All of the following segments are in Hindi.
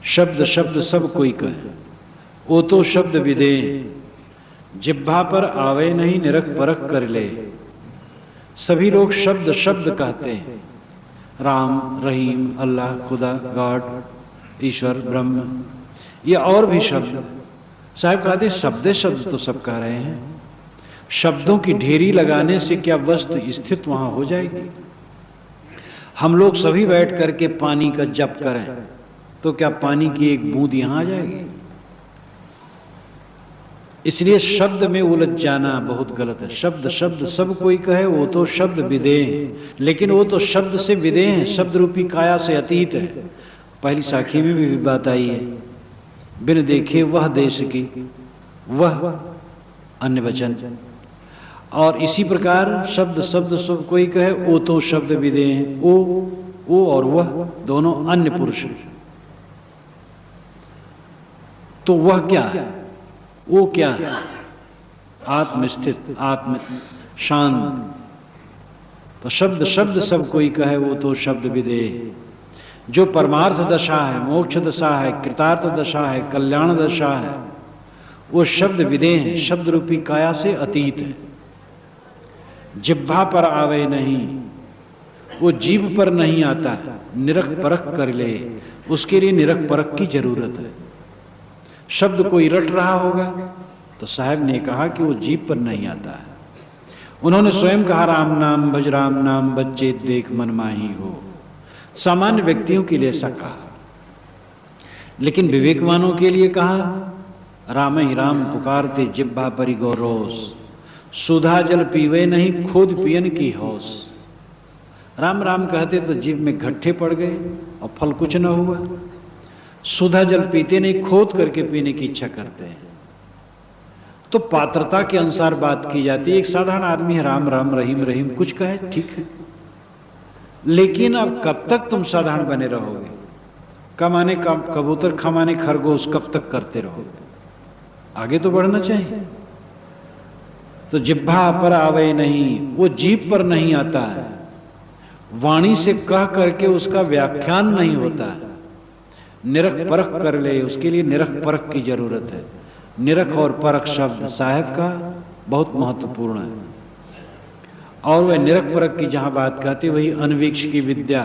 शब्द शब्द सब कोई कहे, ओ तो शब्द विदे, जिह्वा पर आवे नहीं निरख परख कर ले। सभी लोग शब्द शब्द कहते हैं, राम, रहीम, अल्लाह, खुदा, गॉड, ईश्वर, ब्रह्म, ये और भी शब्द। साहब कहते शब्द शब्द तो सब कह रहे हैं, शब्दों की ढेरी लगाने से क्या वस्तु स्थित वहां हो जाएगी? हम लोग सभी बैठ करके पानी का जप करें तो क्या पानी की एक बूंद यहां आ जाएगी? इसलिए शब्द में उलझ जाना बहुत गलत है। शब्द शब्द सब कोई कहे, वो तो शब्द विदे हैं, लेकिन वो तो शब्द से विदे हैं, शब्द रूपी काया से अतीत है। पहली साखी में भी बात आई है, बिन देखे वह देश की वह अन्य वचन। और इसी प्रकार शब्द शब्द सब कोई कहे, वो तो शब्द विदे हैं, वो और वह दोनों अन्य पुरुष हैं। तो वह क्या है? वो क्या है? आत्मस्थित, आत्म शांत। तो शब्द शब्द सब कोई कहे, वो तो शब्द विदे। जो परमार्थ दशा है, मोक्ष दशा है, कृतार्थ दशा है, कल्याण दशा है, वो शब्द विदे हैं, शब्द रूपी काया से अतीत है। जिह्वा पर आवे नहीं, वो जीभ पर नहीं आता है, निरख परख कर ले, उसके लिए निरख परख की जरूरत है। शब्द कोई रट रहा होगा तो साहब ने कहा कि वो जीभ पर नहीं आता है। उन्होंने स्वयं कहा, राम नाम भज, राम नाम बच्चे देख मन माही हो। सामान्य व्यक्तियों के लिए ऐसा कहा, लेकिन विवेकवानों के लिए कहा, राम ही राम पुकारते जिह्वा परि गौरोस, सुधा जल पीवे नहीं खुद पियन की होश। राम राम कहते तो जीभ में घट्ठे पड़ गए और फल कुछ न हुआ। सुधा जल पीते नहीं, खोद करके पीने की इच्छा करते हैं। तो पात्रता के अनुसार बात की जाती है। एक साधारण आदमी है, राम राम रहीम रहीम कुछ कहे, ठीक है, लेकिन अब कब तक तुम साधारण बने रहोगे? कमाने कबूतर, खमाने खरगोश कब तक करते रहोगे? आगे तो बढ़ना चाहिए। तो जिह्वा पर आवे नहीं, वो जीभ पर नहीं आता है, वाणी से कह करके उसका व्याख्यान नहीं होता है। निरख परख कर ले, उसके लिए निरख परख की जरूरत है। निरख और परख शब्द साहब का बहुत महत्वपूर्ण है। और वह निरख परख की जहां बात कहते, वही अनवीक्ष की विद्या,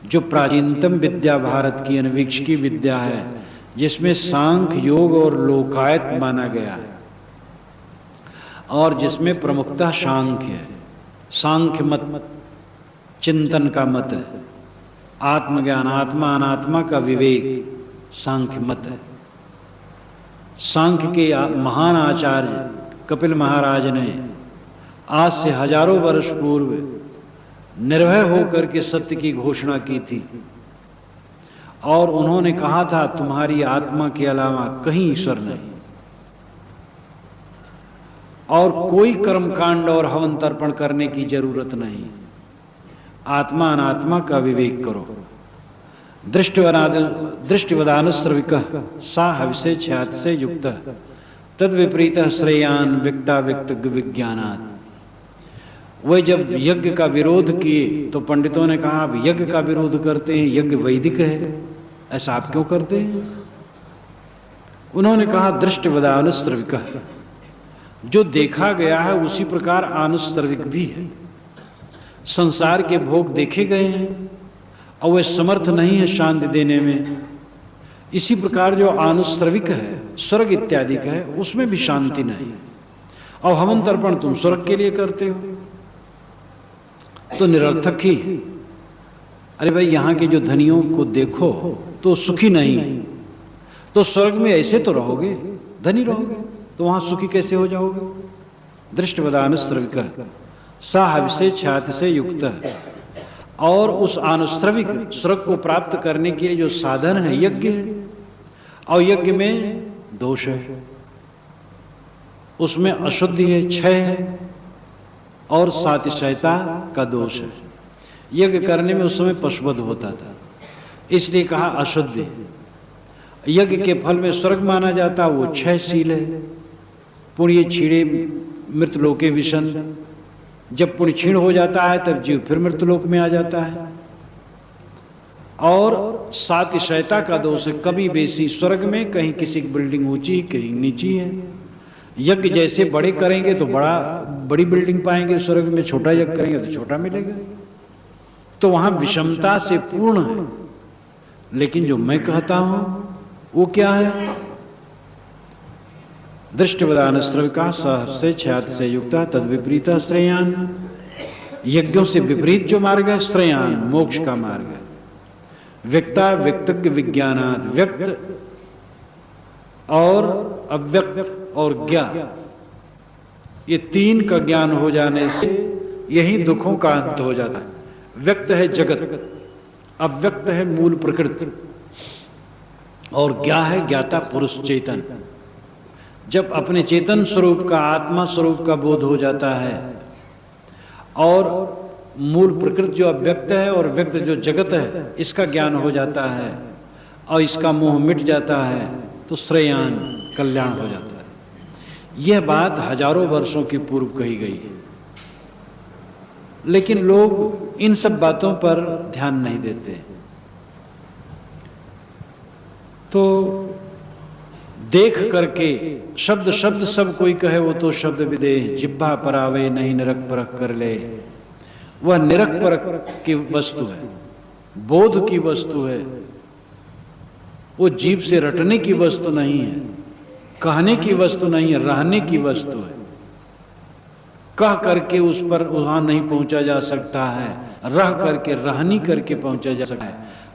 जो प्राचीनतम विद्या भारत की अनवीक्ष की विद्या है, जिसमें सांख्य योग और लोकायत माना गया है, और जिसमें प्रमुखतः सांख्य है। सांख्य मत चिंतन का मत है, आत्मज्ञान, आत्मा अनात्मा का विवेक सांख्य मत है। सांख्य के महान आचार्य कपिल महाराज ने आज से हजारों वर्ष पूर्व निर्भय होकर के सत्य की घोषणा की थी, और उन्होंने कहा था, तुम्हारी आत्मा के अलावा कहीं ईश्वर नहीं, और कोई कर्मकांड और हवन तर्पण करने की जरूरत नहीं। आत्मा अनात्मा का विवेक करो। दृष्टिवदानुश्रविक सा हविषे ख्यात से युक्त तद विपरीत श्रेयान व्यक्ता व्यक्त विज्ञानात्। वह जब यज्ञ का विरोध किए तो पंडितों ने कहा, आप यज्ञ का विरोध करते हैं, यज्ञ वैदिक है, ऐसा आप क्यों करते हैं? उन्होंने कहा, दृष्टिवदानुश्रविक, जो देखा गया है उसी प्रकार आनुश्रविक भी है। संसार के भोग देखे गए हैं और वे समर्थ नहीं है शांति देने में। इसी प्रकार जो आनुश्रविक है, स्वर्ग इत्यादि का है, उसमें भी शांति नहीं। और हवन तर्पण तुम स्वर्ग के लिए करते हो तो निरर्थक ही। अरे भाई, यहाँ के जो धनियों को देखो तो सुखी नहीं है, तो स्वर्ग में ऐसे तो रहोगे, धनी रहोगे, तो वहां सुखी कैसे हो जाओगे? दृष्टिवदानुश्रविक सा हविषे ख्यात से युक्त। और उस आनुश्रविक स्वर्ग को प्राप्त करने के लिए जो साधन है यज्ञ है, और यज्ञ में दोष है, उसमें अशुद्धि है, क्षय है, और सातिशयता का दोष है। यज्ञ करने में उस समय पशुवध होता था, इसलिए कहा अशुद्धि। यज्ञ के फल में स्वर्ग माना जाता, वो क्षयशील है। पुण्य छीड़े मृतलोके विशंद, जब पुण्य क्षीण हो जाता है तब जीव फिर मृतलोक में आ जाता है। और सातिशयता का दोष है, कभी बेसी स्वर्ग में, कहीं किसी की बिल्डिंग ऊंची कहीं नीची है। यज्ञ जैसे बड़े करेंगे तो बड़ी बिल्डिंग पाएंगे स्वर्ग में, छोटा यज्ञ करेंगे तो छोटा मिलेगा। तो वहां विषमता से पूर्ण है। लेकिन जो मैं कहता हूं वो क्या है? दृष्टिवदान श्रविका सहसे छात से युक्ता तद विपरीत श्रेयान। यज्ञों से विपरीत जो मार्ग है श्रेयान, मोक्ष का मार्ग है। व्यक्ता व्यक्तज्ञ विज्ञानात्, व्यक्त और अव्यक्त और ज्ञा, ये तीन का ज्ञान हो जाने से यही दुखों का अंत हो जाता है। व्यक्त है जगत, अव्यक्त है मूल प्रकृति, और ज्ञा है ज्ञाता पुरुष चेतन। जब अपने चेतन स्वरूप का, आत्मा स्वरूप का बोध हो जाता है और मूल प्रकृति जो अव्यक्त है और व्यक्त जो जगत है इसका ज्ञान हो जाता है और इसका मोह मिट जाता है, तो श्रेयान कल्याण हो जाता है। यह बात हजारों वर्षों की पूर्व कही गई है, लेकिन लोग इन सब बातों पर ध्यान नहीं देते। तो देख करके शब्द शब्द सब कोई कहे वो तो शब्द विदेह, जिह्वा पर आवे नहीं निरख परख कर ले। वह निरख परख की वस्तु है, बोध की वस्तु है, वो जीव से रटने की वस्तु नहीं है, कहने की वस्तु नहीं है, रहने की वस्तु है। कह करके उस पर वहां नहीं पहुंचा जा सकता है, रह करके रहनी करके पहुंचा जा सकता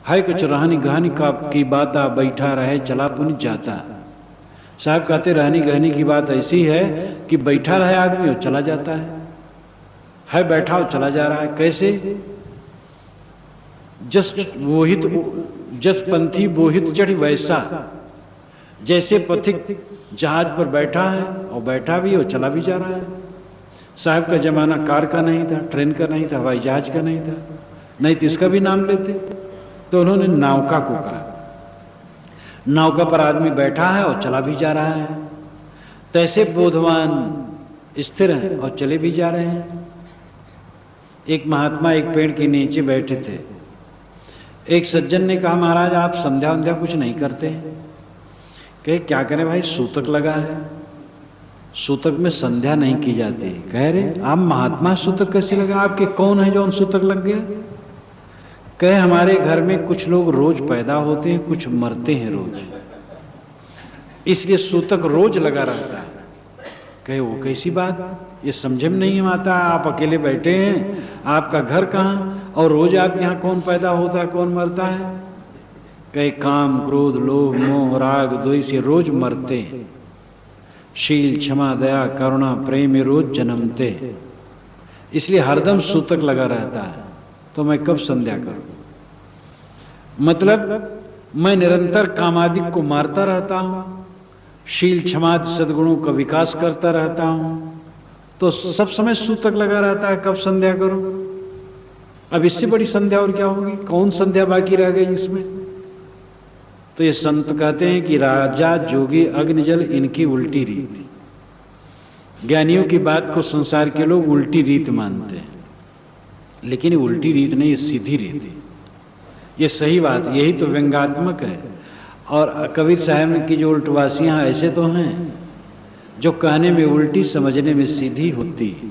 है कुछ रहनी गहनी का की बात आ बैठा रहे चला पुन जाता। साहब कहते रहनी गहनी की बात ऐसी है कि बैठा रहे आदमी और चला जाता है बैठा और चला जा रहा है। कैसे? जस पंथी बोहित चढ़ी वैसा, जैसे पथिक जहाज पर बैठा है और बैठा भी और चला भी जा रहा है। साहब का जमाना कार का नहीं था, ट्रेन का नहीं था, हवाई जहाज का नहीं था, नहीं तो इसका भी नाम लेते। तो उन्होंने नौका को कहा। नौका पर आदमी बैठा है और चला भी जा रहा है। तैसे बोधवान स्थिर हैं और चले भी जा रहे हैं। एक महात्मा एक पेड़ के नीचे बैठे थे। एक सज्जन ने कहा, महाराज आप संध्या वंध्या कुछ नहीं करते? कहे क्या करें भाई, सूतक लगा है, सूतक में संध्या नहीं की जाती। कह रहे आप महात्मा, सूतक कैसे लगा? आपके कौन है जो सूतक लग गया? कहे हमारे घर में कुछ लोग रोज पैदा होते हैं, कुछ मरते हैं रोज, इसलिए सूतक रोज लगा रहता है। कहे वो कैसी बात, ये समझ में नहीं आता। आप अकेले बैठे हैं, आपका घर कहाँ, और रोज आप यहाँ कौन पैदा होता है कौन मरता है? कहे काम क्रोध लोभ मोह राग द्वेष से रोज मरते हैं, शील क्षमा दया करुणा प्रेम में रोज जन्मते, इसलिए हरदम सूतक लगा रहता है। तो मैं कब संध्या करूं? मतलब मैं निरंतर कामादिक को मारता रहता हूं, शील क्षमा सद्गुणों का विकास करता रहता हूं, तो सब समय सूतक लगा रहता है, कब संध्या करूं? अब इससे बड़ी संध्या और क्या होगी? कौन संध्या बाकी रह गई इसमें? तो ये संत कहते हैं कि राजा जोगी अग्निजल इनकी उल्टी रीत। ज्ञानियों की बात को संसार के लोग उल्टी रीत मानते हैं, लेकिन ये उल्टी रीत नहीं, ये सीधी रीत है, ये सही बात, यही तो व्यंग्यात्मक है। और कबीर साहब की जो उल्टवासियां ऐसे तो हैं जो कहने में उल्टी समझने में सीधी होती है।